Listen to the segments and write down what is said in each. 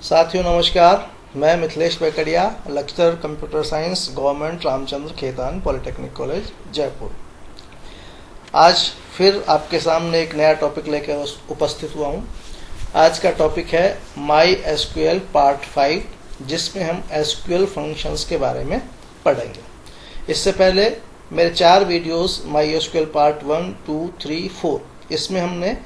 साथियों नमस्कार, मैं Mithilesh Bekadiya, lecturer computer science, government Ramchandra Khetan polytechnic college Jaipur. आज फिर आपके सामने एक नया टॉपिक लेकर उपस्थित हुआ हूँ। आज का टॉपिक है माई एसक्यूएल पार्ट 5, जिसमें हम एसक्यूएल फंक्शंस के बारे में पढ़ेंगे। इससे पहले मेरे 4 वीडियोस माई एसक्यूएल पार्ट 1, 2, 3, 4, इसमें हमने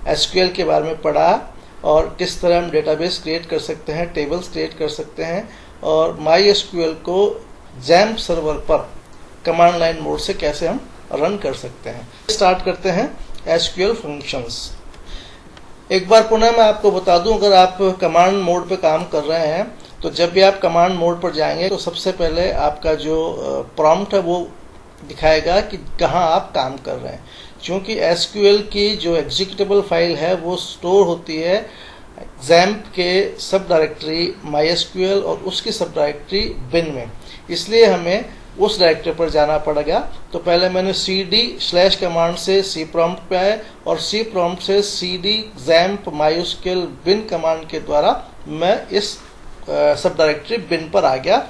एसक्यूएल के बारे में पढ़ा और किस तरह हम डेटाबेस क्रिएट कर सकते हैं, टेबल्स क्रिएट कर सकते हैं और माई एसक्यूएल को जैम्प सर्वर पर कमांड लाइन मोड से कैसे हम रन कर सकते हैं। स्टार्ट करते हैं एसक्यूएल फंक्शंस। एक बार पुनः मैं आपको बता दूं, अगर आप कमांड मोड पे काम कर रहे हैं तो जब भी आप कमांड मोड पर जाएंगे तो सबसे पहले आपका जो प्रॉम्प्ट है वो दिखाएगा कि कहाँ आप काम कर रहे हैं। क्योंकि एसक्यूएल की जो एग्जीक्यूटेबल फाइल है वो स्टोर होती है जैम्प के सब डायरेक्टरी माईएसक्यूएल और उसकी सब डायरेक्टरी बिन में, इसलिए हमें उस डायरेक्टरी पर जाना पड़ेगा। तो पहले मैंने cd/ कमांड से सी प्रॉम्प्ट पे आए और सी प्रॉम्प्ट से cd जैम्प माईएसक्यूएल बिन कमांड के द्वारा मैं इस सब डायरेक्टरी बिन पर आ गया।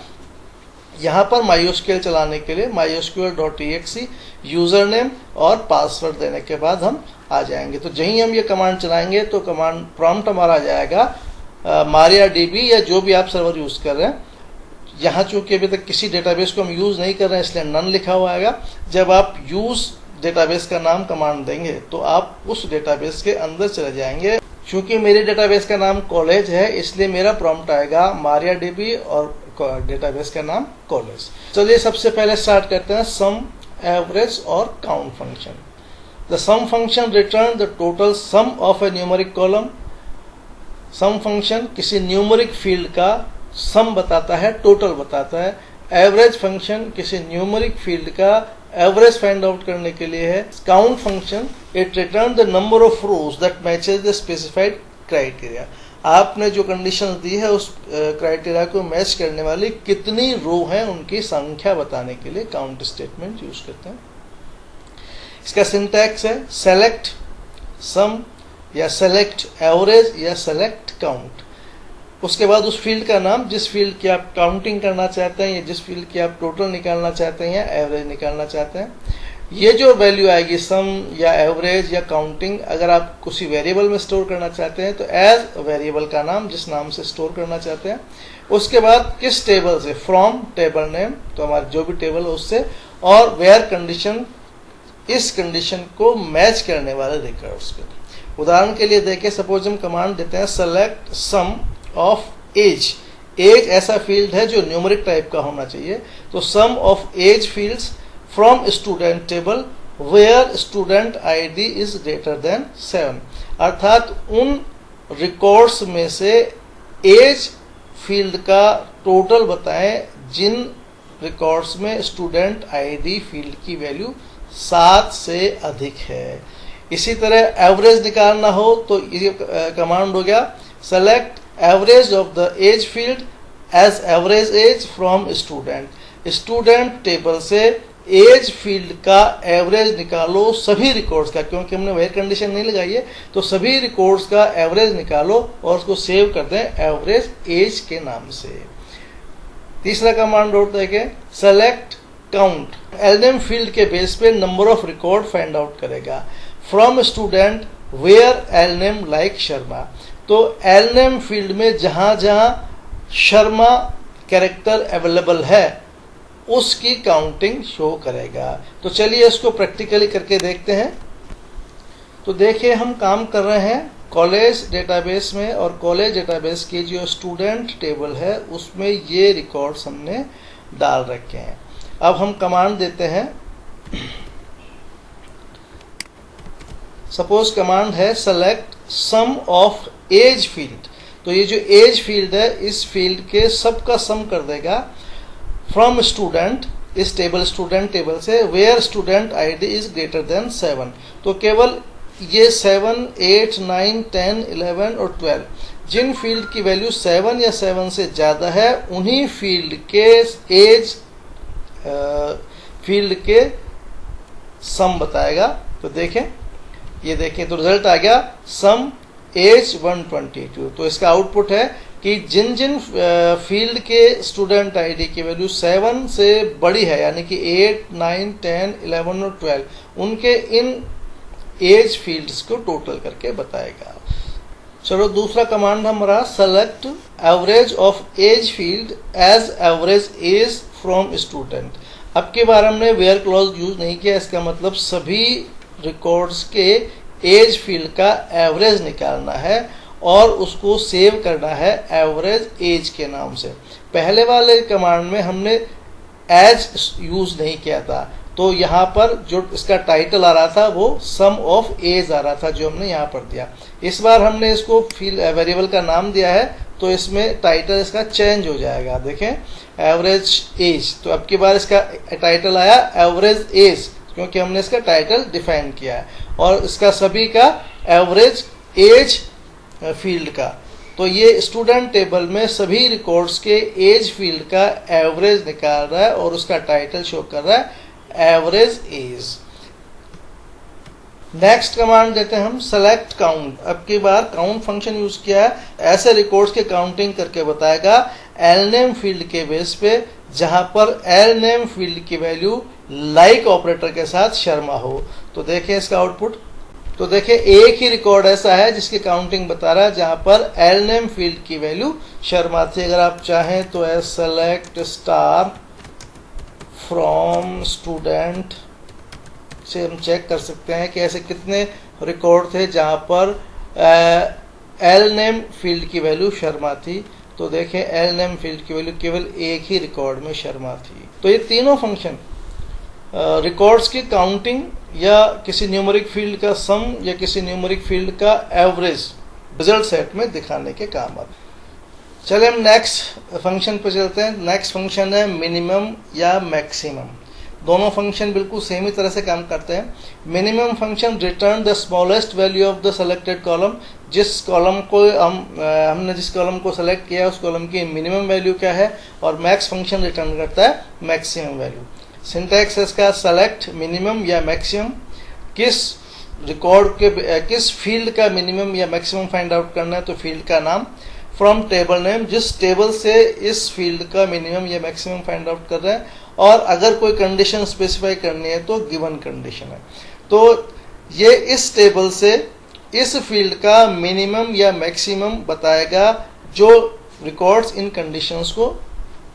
यहाँ पर माईएसक्यूएल चलाने के लिए mysql.exe यूजर नेम और पासवर्ड देने के बाद हम आ जाएंगे। तो जहीं हम ये कमांड चलाएंगे तो कमांड प्रॉम्प्ट हमारा आ जाएगा MariaDB या जो भी आप सर्वर यूज कर रहे हैं। यहाँ चूंकि अभी तक किसी डेटाबेस को हम यूज नहीं कर रहे हैं इसलिए नन लिखा हुआ आएगा। जब आप यूज डेटाबेस का नाम कमांड देंगे तो आप उस डेटाबेस के अंदर चले जाएंगे। चूंकि मेरे डेटाबेस का नाम कॉलेज है इसलिए मेरा प्रॉम्प्ट आएगा MariaDB और डेटाबेस का नाम कॉलेज। चलिए सबसे पहले स्टार्ट करते हैं सम, एवरेज और count function. The sum function return the total sum of a numeric column. Sum function किसी न्यूमेरिक फील्ड का सम बताता है, टोटल बताता है। एवरेज फंक्शन किसी न्यूमेरिक फील्ड का एवरेज फाइंड आउट करने के लिए है। Count function it return the number of rows that matches the specified criteria. आपने जो कंडीशन दी है उस क्राइटेरिया को मैच करने वाली कितनी रो हैं उनकी संख्या बताने के लिए काउंट स्टेटमेंट यूज करते हैं। इसका सिंटैक्स है सेलेक्ट सम या सेलेक्ट एवरेज या सेलेक्ट काउंट। उसके बाद उस फील्ड का नाम, जिस फील्ड की आप काउंटिंग करना चाहते हैं या जिस फील्ड की आप टोटल निकालना चाहते हैं या एवरेज निकालना चाहते हैं। ये जो वैल्यू आएगी सम या एवरेज या काउंटिंग, अगर आप किसी वेरिएबल में स्टोर करना चाहते हैं तो एज वेरिएबल का नाम जिस नाम से स्टोर करना चाहते हैं। उसके बाद किस टेबल से, फ्रॉम टेबल नेम, तो हमारा जो भी टेबल है उससे, और वेयर कंडीशन, इस कंडीशन को मैच करने वाले रिकॉर्ड्स पे। उदाहरण के लिए देखें, सपोज हम कमांड देते हैं select sum of age. Age ऐसा फील्ड है जो न्यूमेरिक टाइप का होना चाहिए, तो sum of age fields from student table where student ID is greater than 7। अर्थात उन रिकॉर्ड्स में से एज फील्ड का टोटल बताएं जिन रिकॉर्ड्स में स्टूडेंट ID फील्ड की वैल्यू 7 से अधिक है। इसी तरह एवरेज निकालना हो तो ये कमांड हो गया select average of the age field as average age from student. Student table से एज फील्ड का एवरेज निकालो सभी रिकॉर्ड्स का, क्योंकि हमने वही कंडीशन नहीं लगाई है, तो सभी रिकॉर्ड्स का एवरेज निकालो और उसको सेव कर दें एवरेज एज के नाम से। तीसरा कमांड होता है कि सेलेक्ट काउंट। एलनेम फील्ड के बेस पे number of record find out करेगा from student where lname like Sharma. तो एलनेम फील्ड में जहां जहां शर्मा कैरेक्टर अवेलेबल है उसकी काउंटिंग शो करेगा। तो चलिए इसको प्रैक्टिकली करके देखते हैं। तो देखिए हम काम कर रहे हैं कॉलेज डेटाबेस में और कॉलेज डेटाबेस की जो स्टूडेंट टेबल है उसमें ये रिकॉर्ड्स हमने डाल रखे हैं। अब हम कमांड देते हैं, सपोज कमांड है select sum of age field. तो ये जो एज फील्ड है इस फील्ड के सब का सम कर देगा फ्रॉम स्टूडेंट, इस टेबल स्टूडेंट टेबल से, where student ID is greater than 7। तो केवल ये 7, 8, 9, 10, 11 और 12 जिन फील्ड की वैल्यू 7 या 7 से ज्यादा है उन्हीं फील्ड के एज फील्ड के सम बताएगा। तो देखें, ये देखें तो रिजल्ट आ गया सम एज 122। तो इसका आउटपुट है कि जिन जिन फील्ड के स्टूडेंट आईडी की वैल्यू 7 से बड़ी है, यानी कि 8, 9, 10, 11 और 12, उनके इन एज फील्ड्स को टोटल करके बताएगा। चलो दूसरा कमांड हमारा select average of age field as average age from student. अब की बार हमने वेयर क्लॉज यूज नहीं किया, इसका मतलब सभी रिकॉर्ड्स के एज फील्ड का एवरेज निकालना है और उसको सेव करना है एवरेज एज के नाम से। पहले वाले कमांड में हमने एज यूज नहीं किया था, तो यहाँ पर जो इसका टाइटल आ रहा था वो सम ऑफ एज आ रहा था, जो हमने यहाँ पर दिया। इस बार हमने इसको फील्ड वेरिएबल का नाम दिया है, तो इसमें टाइटल इसका चेंज हो जाएगा। देखें एवरेज एज, तो अब की बार इसका टाइटल आया एवरेज एज, क्योंकि हमने इसका टाइटल डिफाइन किया है, और इसका सभी का एवरेज एज फील्ड का। तो ये स्टूडेंट टेबल में सभी रिकॉर्ड्स के एज फील्ड का एवरेज निकाल रहा है और उसका टाइटल शो कर रहा है एवरेज एज। नेक्स्ट कमांड देते हैं हम सेलेक्ट काउंट। अब की बार काउंट फंक्शन यूज किया है, ऐसे रिकॉर्ड्स के काउंटिंग करके बताएगा एलनेम फील्ड के बेस पे, जहां पर एलनेम फील्ड की वैल्यू लाइक ऑपरेटर के साथ शर्मा हो। तो देखें इसका आउटपुट, तो देखें एक ही रिकॉर्ड ऐसा है जिसकी काउंटिंग बता रहा है जहां पर एलनेम फील्ड की वैल्यू शर्मा थी। अगर आप चाहें तो सेलेक्ट स्टार फ्रॉम स्टूडेंट से हम चेक कर सकते हैं कि ऐसे कितने रिकॉर्ड थे जहां पर एल नेम फील्ड की वैल्यू शर्मा थी। तो देखें एल नेम फील्ड की वैल्यू केवल एक ही रिकॉर्ड में शर्मा थी। तो ये तीनों फंक्शन रिकॉर्ड्स की काउंटिंग या किसी न्यूमेरिक फील्ड का सम या किसी न्यूमेरिक फील्ड का एवरेज रिजल्ट सेट में दिखाने के काम आते हैं। चलिए हम नेक्स्ट फंक्शन पे चलते हैं। नेक्स्ट फंक्शन है मिनिमम या मैक्सिमम। दोनों फंक्शन बिल्कुल सेम ही तरह से काम करते हैं। Minimum function return the smallest value of the selected column. जिस कॉलम को हमने जिस कॉलम को सेलेक्ट किया उस कॉलम की मिनिमम वैल्यू क्या है, और मैक्स फंक्शन रिटर्न करता है मैक्सिमम वैल्यू। सिंटैक्स है इसका सेलेक्ट मिनिमम या मैक्सिमम। किस रिकॉर्ड के किस फील्ड का मिनिमम या मैक्सिमम फाइंड आउट करना है, तो फील्ड का नाम। फ्रॉम टेबल नेम, जिस टेबल से इस फील्ड का मिनिमम या मैक्सिमम फाइंड आउट कर रहे हैं, और अगर कोई कंडीशन स्पेसिफाई करनी है तो गिवन कंडीशन है। तो ये इस टेबल से इस फील्ड का मिनिमम या मैक्सिमम बताएगा जो रिकॉर्ड्स इन कंडीशंस को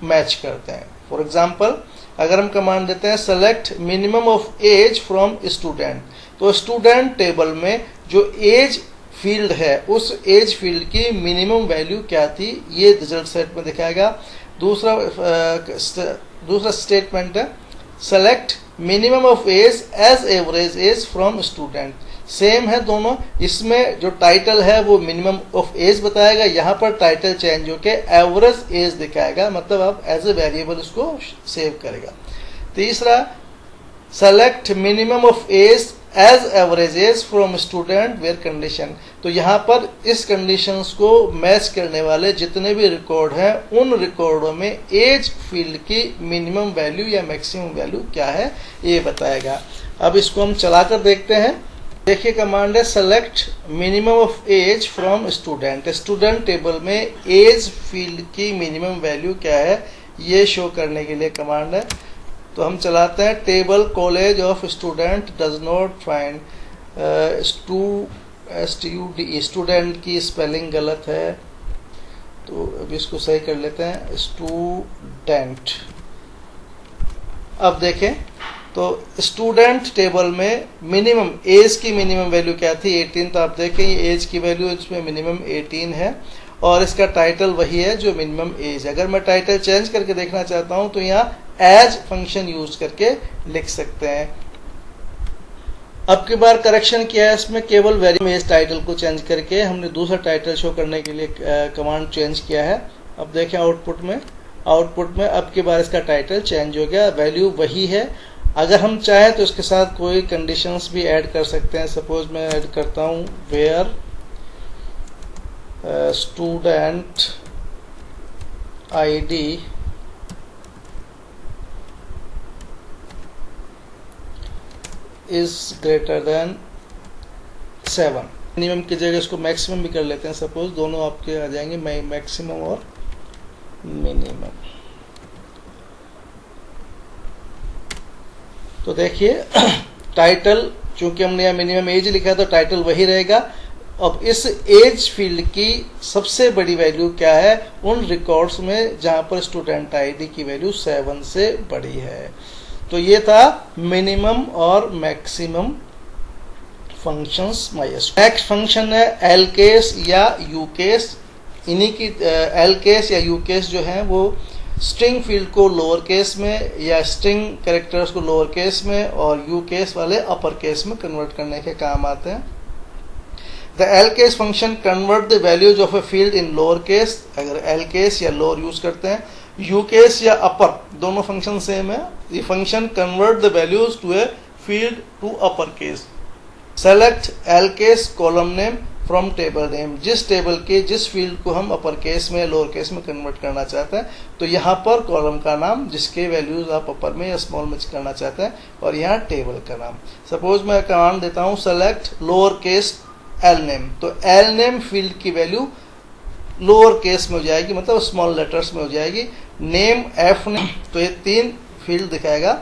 मैच करते हैं। फॉर एग्जांपल अगर हम कमांड देते हैं select minimum of age from student, तो स्टूडेंट टेबल में जो एज फील्ड है उस एज फील्ड की मिनिमम वैल्यू क्या थी, ये रिजल्ट सेट में दिखाएगा। दूसरा स्टेटमेंट है select minimum of age as average age from student. Same है दोनों, इसमें जो टाइटल है वो मिनिमम ऑफ एज बताएगा, यहाँ पर टाइटल चेंज होके एवरेज एज दिखाएगा, मतलब आप एज ए वेरिएबल इसको सेव करेगा। तीसरा select minimum of age as average age from student where condition. तो यहाँ पर इस कंडीशंस को मैच करने वाले जितने भी रिकॉर्ड हैं उन रिकॉर्डों में एज फील्ड की मिनिमम वैल्यू या मैक्सिमम वैल्यू क्या है ये बताएगा। अब इसको हम चलाकर देखते हैं। देखिए कमांड है select minimum of age from student. Student table में एज फील्ड की मिनिमम वैल्यू क्या है ये शो करने के लिए कमांड है। तो हम चलाते हैं table college of student does not find student की स्पेलिंग गलत है, तो अब इसको सही कर लेते हैं स्टूडेंट। अब देखें तो स्टूडेंट टेबल में मिनिमम एज की मिनिमम वैल्यू क्या थी 18। तो आप देखें ये एज की वैल्यू इसमें मिनिमम 18 है और इसका टाइटल वही है जो मिनिमम एज। अगर मैं टाइटल चेंज करके देखना चाहता हूं तो यहाँ एज फंक्शन यूज करके लिख सकते हैं। अब की बार करेक्शन किया है इसमें, केवल वेरी एज टाइटल को चेंज करके हमने दूसरा टाइटल शो करने के लिए कमांड चेंज किया है। अब देखें आउटपुट में अब की बार इसका टाइटल चेंज हो गया, वैल्यू वही है। अगर हम चाहें तो इसके साथ कोई कंडीशंस भी ऐड कर सकते हैं। सपोज मैं ऐड करता हूं where student ID is greater than 7। Minimum की जगह इसको मैक्सिमम भी कर लेते हैं, सपोज दोनों आपके आ जाएंगे मैक्सिमम और मिनिमम। तो देखिए टाइटल, चूंकि हमने यहाँ मिनिमम एज लिखा है तो टाइटल वही रहेगा। अब इस एज फील्ड की सबसे बड़ी वैल्यू क्या है उन रिकॉर्ड्स में जहां पर स्टूडेंट आईडी की वैल्यू 7 से बड़ी है। तो ये था मिनिमम और maximum functions MySQL। Next function है एल केस या यू केस। इन्हीं की एल केस या यू केस जो है वो स्ट्रिंग फील्ड को लोअर केस में या स्ट्रिंग कैरेक्टर्स को लोअर केस में और यू केस वाले अपर केस में कन्वर्ट करने के काम आते हैं। The L case function convert the values of a field in lower case. अगर एल केस या लोअर यूज करते हैं, यू केस या अपर दोनों फंक्शन सेम है। ये function convert the values to a field to upper case. Select L case column name from table name. जिस table के जिस फील्ड को हम अपर केस में लोअर केस में कन्वर्ट करना चाहते हैं तो यहाँ पर कॉलम का नाम जिसके वैल्यूज आप अपर में या स्मॉल में करना चाहते हैं और यहाँ टेबल का नाम। सपोज मैं कमांड देता हूँ select lower case L name, तो एल नेम फील्ड की वैल्यू लोअर केस में हो जाएगी, मतलब स्मॉल लेटर्स में हो जाएगी। नेम एफ नेम, तो ये 3 फील्ड दिखाएगा।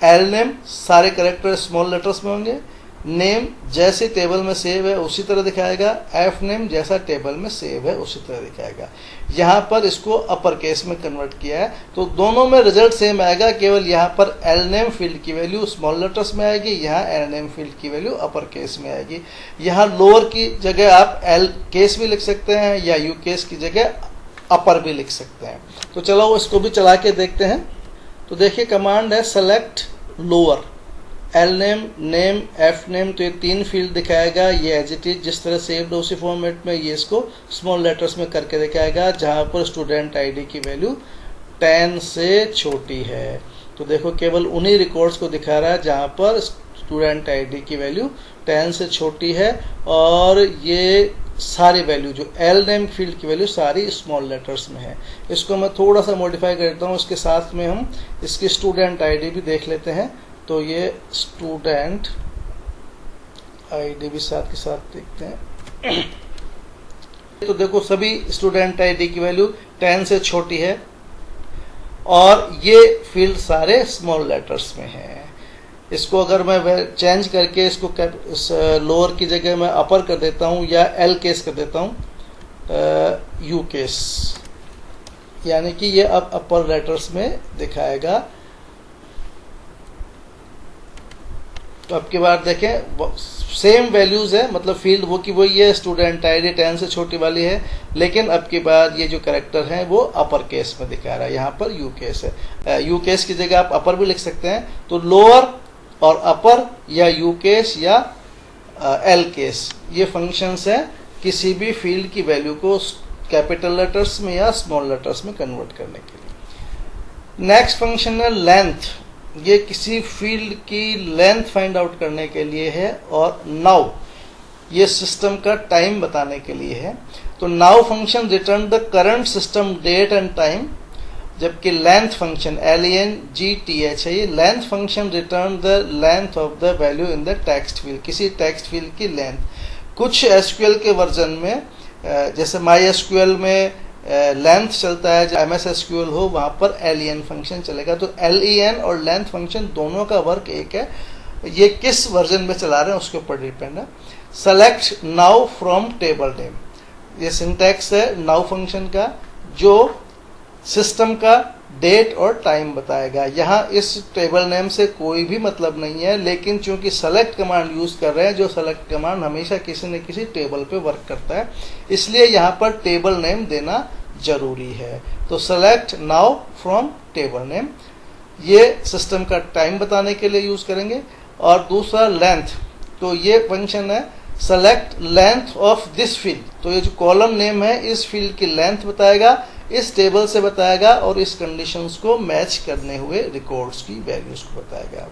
एल नेम सारे कैरेक्टर स्मॉल लेटर्स में होंगे। नेम जैसे टेबल में सेव है उसी तरह दिखाएगा। एफ नेम जैसा टेबल में सेव है उसी तरह दिखाएगा। यहाँ पर इसको अपर केस में कन्वर्ट किया है तो दोनों में रिजल्ट सेम आएगा, केवल यहाँ पर एल नेम फील्ड की वैल्यू स्मॉल लेटर्स में आएगी, यहाँ एल नेम फील्ड की वैल्यू अपर केस में आएगी। यहाँ लोअर की जगह आप एल केस भी लिख सकते हैं या यू केस की जगह अपर भी लिख सकते हैं। तो चलो इसको भी चला के देखते हैं। तो देखिए कमांड है select lower L name name F name, तो ये 3 फील्ड दिखाएगा। ये एज इट इज जिस तरह सेव्ड उसी फॉर्मेट में ये इसको स्मॉल लेटर्स में करके दिखाएगा जहां पर स्टूडेंट आईडी की वैल्यू 10 से छोटी है। तो देखो केवल उन्हीं रिकॉर्ड्स को दिखा रहा है जहां पर स्टूडेंट आईडी की वैल्यू 10 से छोटी है और ये सारी वैल्यू जो एल नेम फील्ड की वैल्यू सारी स्मॉल लेटर्स में है। इसको मैं थोड़ा सा मॉडिफाई करता हूँ, इसके साथ में हम इसकी स्टूडेंट आईडी भी देख लेते हैं। तो ये स्टूडेंट आईडी भी साथ के साथ देखते हैं। तो देखो सभी स्टूडेंट आईडी की वैल्यू 10 से छोटी है और ये फील्ड सारे स्मॉल लेटर्स में है। इसको अगर मैं चेंज करके इसको इस लोअर की जगह मैं अपर कर देता हूँ या एल केस कर देता हूँ यू केस, यानी कि ये अब अपर लेटर्स में दिखाएगा। तो अब की बार देखें सेम वैल्यूज है, मतलब फील्ड वो की वही है, स्टूडेंट आईडी 10 से छोटी वाली है, लेकिन अब की बार ये जो कैरेक्टर है वो अपर केस में दिखा रहा है। यहाँ पर यू केस है, यू केस की जगह आप अपर भी लिख सकते हैं। तो लोअर और अपर या यू केस या एल केस ये फंक्शंस है किसी भी फील्ड की वैल्यू को कैपिटल लेटर्स में या स्मॉल लेटर्स में कन्वर्ट करने के लिए। नेक्स्ट फंक्शन है लेंथ। ये किसी फील्ड की लेंथ फाइंड आउट करने के लिए है और नाउ ये सिस्टम का टाइम बताने के लिए है। तो now function return the current system date and time, जबकि लेंथ फंक्शन LENGTH है, ये length function return the length of the value in the text field, किसी टेक्स्ट फील्ड की लेंथ। कुछ SQL के वर्जन में जैसे MySQL में लेंथ चलता है, जो MS SQL हो वहां पर LEN फंक्शन चलेगा। तो LEN और लेंथ फंक्शन दोनों का वर्क एक है, ये किस वर्जन में चला रहे हैं उसके ऊपर डिपेंड है। Select now from table name, ये सिंटैक्स है नाउ फंक्शन का जो सिस्टम का डेट और टाइम बताएगा। यहाँ इस टेबल नेम से कोई भी मतलब नहीं है, लेकिन चूंकि सेलेक्ट कमांड यूज कर रहे हैं, जो सेलेक्ट कमांड हमेशा किसी न किसी टेबल पे वर्क करता है, इसलिए यहाँ पर टेबल नेम देना जरूरी है। तो select now from table name ये सिस्टम का टाइम बताने के लिए यूज करेंगे। और दूसरा लेंथ, तो ये फंक्शन है select length of this field, तो ये जो कॉलम नेम है इस फील्ड की लेंथ बताएगा, इस टेबल से बताएगा और इस कंडीशंस को मैच करने हुए रिकॉर्ड्स की वैल्यूज को बताएगा।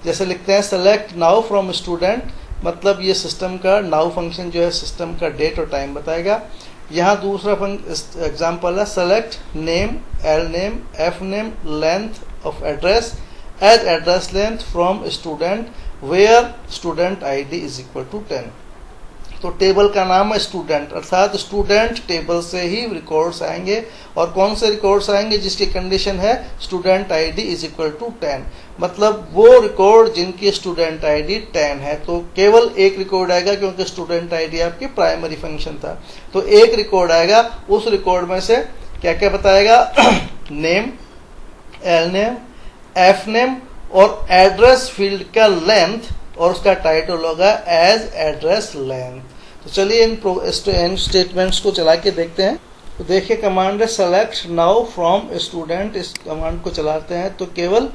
जैसे लिखते हैं सेलेक्ट नाउ फ्रॉम स्टूडेंट, मतलब ये सिस्टम का नाउ फंक्शन जो है सिस्टम का डेट और टाइम बताएगा। यहाँ दूसरा एग्जाम्पल है select name L name F name length of address as address length from student where student ID is equal to 10। तो टेबल का नाम है स्टूडेंट, अर्थात स्टूडेंट टेबल से ही रिकॉर्ड्स आएंगे। और कौन से रिकॉर्ड्स आएंगे? जिसकी कंडीशन है student ID is equal to 10, मतलब वो रिकॉर्ड जिनकी स्टूडेंट आईडी 10 है। तो केवल एक रिकॉर्ड आएगा क्योंकि स्टूडेंट आईडी आपकी प्राइमरी फंक्शन था, तो एक रिकॉर्ड आएगा। उस रिकॉर्ड में से क्या क्या बताएगा? Name, L name, F name और एड्रेस फील्ड का लेंथ, और उसका टाइटल होगा एज एड्रेस लेंथ। तो चलिए इन स्टेटमेंट्स को चला के देखते हैं। तो देखिए कमांड है सेलेक्ट नाउ फ्रॉम स्टूडेंट। इस कमांड को चलाते हैं तो केवल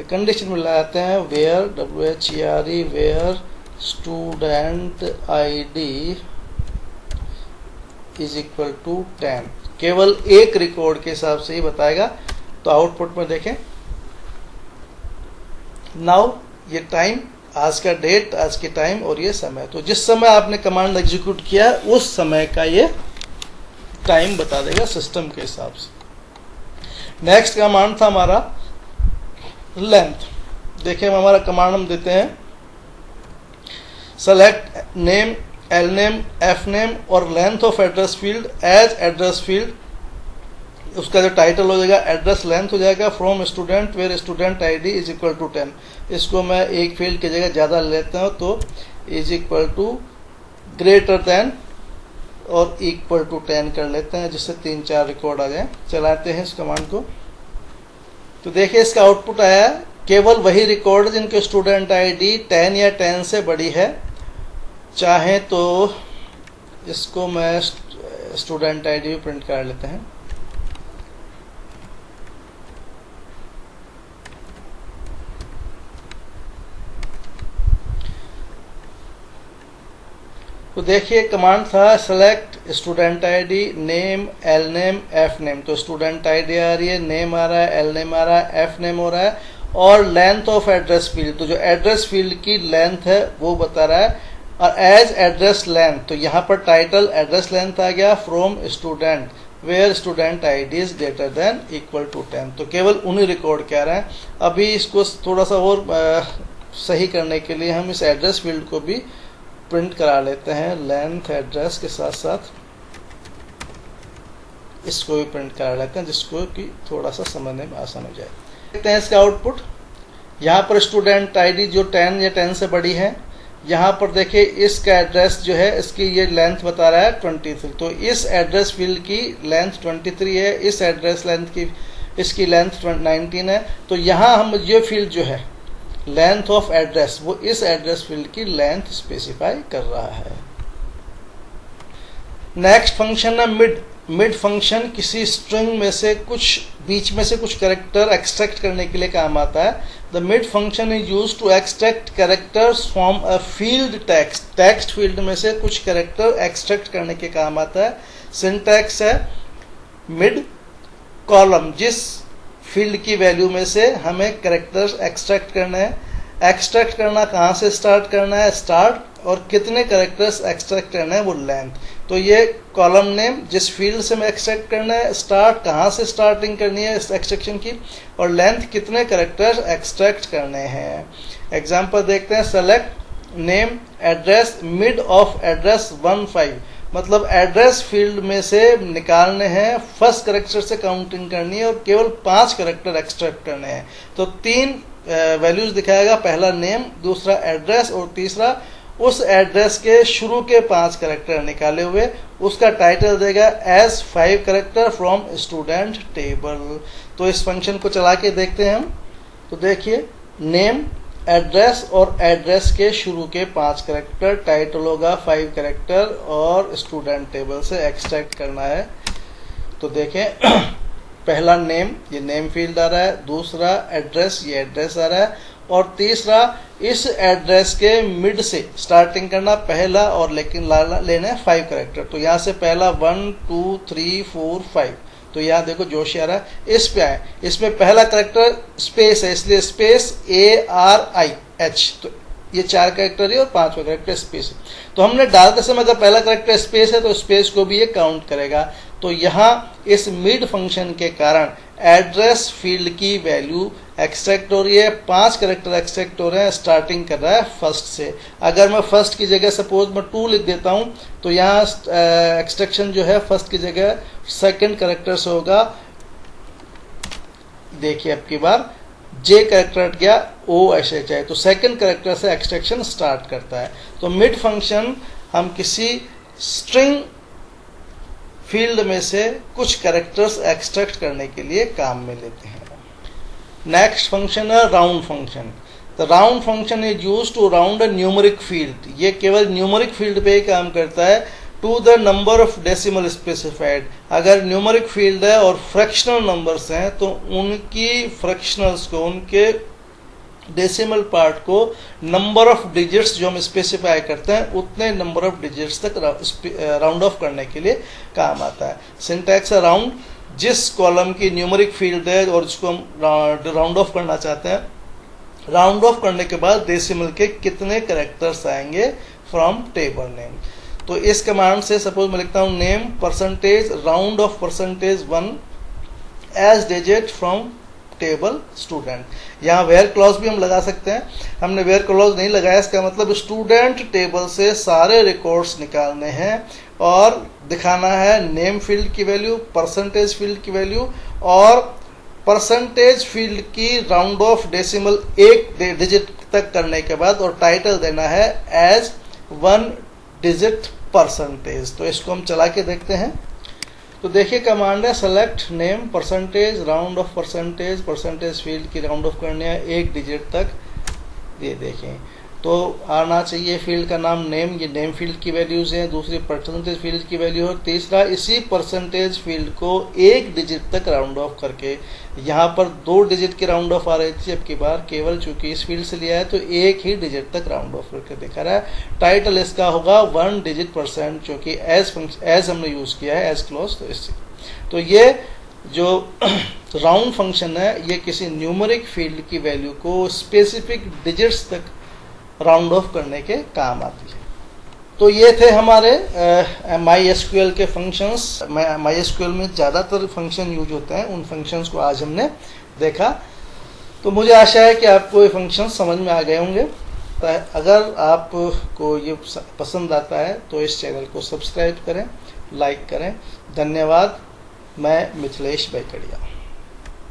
कंडीशन में लगाते हैं where WHERE where student ID is equal to 10, केवल एक रिकॉर्ड के हिसाब से ही बताएगा। तो आउटपुट में देखें नाउ ये टाइम, आज का डेट, आज के टाइम और ये समय, तो जिस समय आपने कमांड एग्जीक्यूट किया उस समय का ये टाइम बता देगा सिस्टम के हिसाब से। नेक्स्ट कमांड था हमारा लेंथ। देखिए हमारा कमांड हम देते हैं select name, L name, F name और length of address field as address field. उसका जो टाइटल हो जाएगा एड्रेस लेंथ हो जाएगा from student where student ID is equal to 10। इसको मैं एक फील्ड की जगह ज़्यादा लेता हूँ तो is equal to greater than और इक्वल टू 10 कर लेते हैं, जिससे 3-4 रिकॉर्ड आ जाए। चलाते हैं इस कमांड को तो देखिए इसका आउटपुट आया केवल वही रिकॉर्ड जिनके स्टूडेंट आईडी 10 या 10 से बड़ी है। चाहे तो इसको मैं स्टूडेंट आईडी भी प्रिंट कर लेते हैं। तो देखिए कमांड था select student ID, name, L name, F name. तो स्टूडेंट आईडी आ रही है, नेम आ रहा है, एल नेम आ रहा है, एफ नेम हो रहा है और लेंथ ऑफ एड्रेस फील्ड, तो जो एड्रेस फील्ड की लेंथ है वो बता रहा है। और एज एड्रेस लेंथ, तो यहाँ पर टाइटल एड्रेस लेंथ आ गया from student where student ID is greater than equal to 10। तो केवल उन्हीं रिकॉर्ड कह रहे हैं। अभी इसको थोड़ा सा और सही करने के लिए हम इस एड्रेस फील्ड को भी प्रिंट करा लेते हैं लेंथ एड्रेस के साथ साथ इसको भी प्रिंट करा लेते हैं, जिसको कि थोड़ा सा समझने में आसान हो जाए। देखते हैं इसका आउटपुट। यहाँ पर स्टूडेंट आईडी जो 10 या 10 से बड़ी है, यहाँ पर देखिए इसका एड्रेस जो है इसकी ये लेंथ बता रहा है 23। तो इस एड्रेस फील्ड की लेंथ 23 है, इस एड्रेस लेंथ की इसकी लेंथ 19 है। तो यहाँ हम ये फील्ड जो है लेंथ ऑफ एड्रेस, वो इस एड्रेस फील्ड की लेंथ स्पेसिफाई कर रहा है। नेक्स्ट फंक्शन है मिड। मिड फंक्शन किसी स्ट्रिंग में से कुछ बीच में से कुछ कैरेक्टर एक्सट्रैक्ट करने के लिए काम आता है। The mid function is used to extract characters from a field text. Text field में से कुछ कैरेक्टर एक्सट्रैक्ट करने के काम आता है। सिंटैक्स है मिड कॉलम, जिस फील्ड की वैल्यू में से हमें कैरेक्टर्स एक्सट्रैक्ट करना है। एक्सट्रैक्ट करना कहाँ से स्टार्ट करना है, स्टार्ट, और कितने कैरेक्टर्स एक्सट्रैक्ट करना है वो लेंथ। तो ये कॉलम नेम जिस फील्ड से हमें एक्सट्रैक्ट करना है, स्टार्ट कहाँ से स्टार्टिंग करनी है इस एक्सट्रैक्शन की, और लेंथ कितने कैरेक्टर्स एक्सट्रैक्ट करने हैं। एग्जांपल देखते हैं select name address mid of address 15, मतलब एड्रेस फील्ड में से निकालने हैं, फर्स्ट कैरेक्टर से काउंटिंग करनी है और केवल 5 कैरेक्टर एक्सट्रैक्ट करने हैं। तो 3 वैल्यूज दिखाएगा, पहला नेम, दूसरा एड्रेस और तीसरा उस एड्रेस के शुरू के 5 कैरेक्टर निकाले हुए। उसका टाइटल देगा as 5 character from student table. तो इस फंक्शन को चला के देखते हैं हम। तो देखिए नेम, एड्रेस और एड्रेस के शुरू के 5 कैरेक्टर, टाइटल होगा 5 कैरेक्टर और स्टूडेंट टेबल से एक्सट्रैक्ट करना है। तो देखें पहला नेम, ये नेम फील्ड आ रहा है, दूसरा एड्रेस, ये एड्रेस आ रहा है, और तीसरा इस एड्रेस के मिड से स्टार्टिंग करना पहला, और लेकिन लेना है 5 कैरेक्टर। तो यहाँ से पहला 1 2 3 4 5, तो यहाँ देखो जोशी आ रहा है, इस पे आए, इसमें पहला कैरेक्टर स्पेस है इसलिए स्पेस ARIH, तो ये 4 कैरेक्टर है और 5वां कैरेक्टर स्पेस है। तो हमने डालते समय अगर पहला कैरेक्टर स्पेस है तो स्पेस को भी ये काउंट करेगा। तो यहाँ इस मिड फंक्शन के कारण एड्रेस फील्ड की वैल्यू एक्सट्रैक्ट हो रही है, 5 कैरेक्टर एक्सट्रैक्ट हो रहे हैं, स्टार्टिंग कर रहा है फर्स्ट से। अगर मैं फर्स्ट की जगह सपोज मैं 2 लिख देता हूं तो यहाँ एक्सट्रैक्शन जो है फर्स्ट की जगह सेकंड कैरेक्टर से होगा। देखिए अब की बार जे कैरेक्टर हट गया, ओ ऐसे चाहे तो सेकंड कैरेक्टर से एक्सट्रैक्शन स्टार्ट करता है। तो मिड फंक्शन हम किसी स्ट्रिंग फील्ड में से कुछ कैरेक्टर्स एक्सट्रैक्ट करने के लिए काम में लेते हैं। नेक्स्ट फंक्शन है round function. The round function is used to round a numeric field. ये केवल न्यूमेरिक फील्ड पे ही काम करता है। To the number of decimal specified. अगर न्यूमेरिक फील्ड है और फ्रैक्शनल नंबर्स हैं तो उनकी फ्रैक्शनल्स को, उनके डेसिमल पार्ट को नंबर ऑफ डिजिट्स जो हम स्पेसिफाई करते हैं उतने नंबर ऑफ डिजिट्स तक राउंड ऑफ करने के लिए काम आता है। सिंटैक्स है राउंड। जिस कॉलम की न्यूमेरिक फील्ड है और जिसको हम राउंड ऑफ करना चाहते हैं, राउंड ऑफ करने के बाद डेसिमल के कितने कैरेक्टर्स आएंगे फ्रॉम टेबल नेम। तो इस कमांड से सपोज मैं लिखता हूं name percentage round off percentage 1 as digit from table student. यहाँ वेयर क्लॉज भी हम लगा सकते हैं, हमने वेयर क्लॉज नहीं लगाया। इसका मतलब स्टूडेंट टेबल से सारे रिकॉर्ड्स निकालने हैं और दिखाना है नेम फील्ड की वैल्यू, परसेंटेज फील्ड की वैल्यू और परसेंटेज फील्ड की राउंड ऑफ डेसिमल 1 डिजिट तक करने के बाद, और टाइटल देना है एज 1 डिजिट परसेंटेज। तो इसको हम चला के देखते हैं। तो देखिए कमांड है select name percentage round off percentage, percentage field की राउंड ऑफ करनी है 1 डिजिट तक। ये देखें तो आना चाहिए फील्ड का नाम नेम, ये नेम फील्ड की वैल्यूज हैं। दूसरी परसेंटेज फील्ड की वैल्यू है। तीसरा इसी परसेंटेज फील्ड को 1 डिजिट तक राउंड ऑफ करके, यहाँ पर 2 डिजिट की राउंड ऑफ आ रही थी, अब की बार केवल चूंकि इस फील्ड से लिया है तो 1 ही डिजिट तक राउंड ऑफ करके दिखा रहा है। टाइटल इसका होगा 1 डिजिट परसेंट, क्योंकि एज हमने यूज किया है एज क्लोज। तो इससे तो ये जो राउंड फंक्शन है ये किसी न्यूमेरिक फील्ड की वैल्यू को स्पेसिफिक डिजिट्स तक राउंड ऑफ करने के काम आती है। तो ये थे हमारे MySQL के फंक्शंस। MySQL में ज़्यादातर फंक्शन यूज होते हैं, उन फंक्शंस को आज हमने देखा। तो मुझे आशा है कि आपको ये फंक्शंस समझ में आ गए होंगे। तो अगर आपको ये पसंद आता है तो इस चैनल को सब्सक्राइब करें, लाइक करें। धन्यवाद। मैं मिथिलेश बैकड़िया।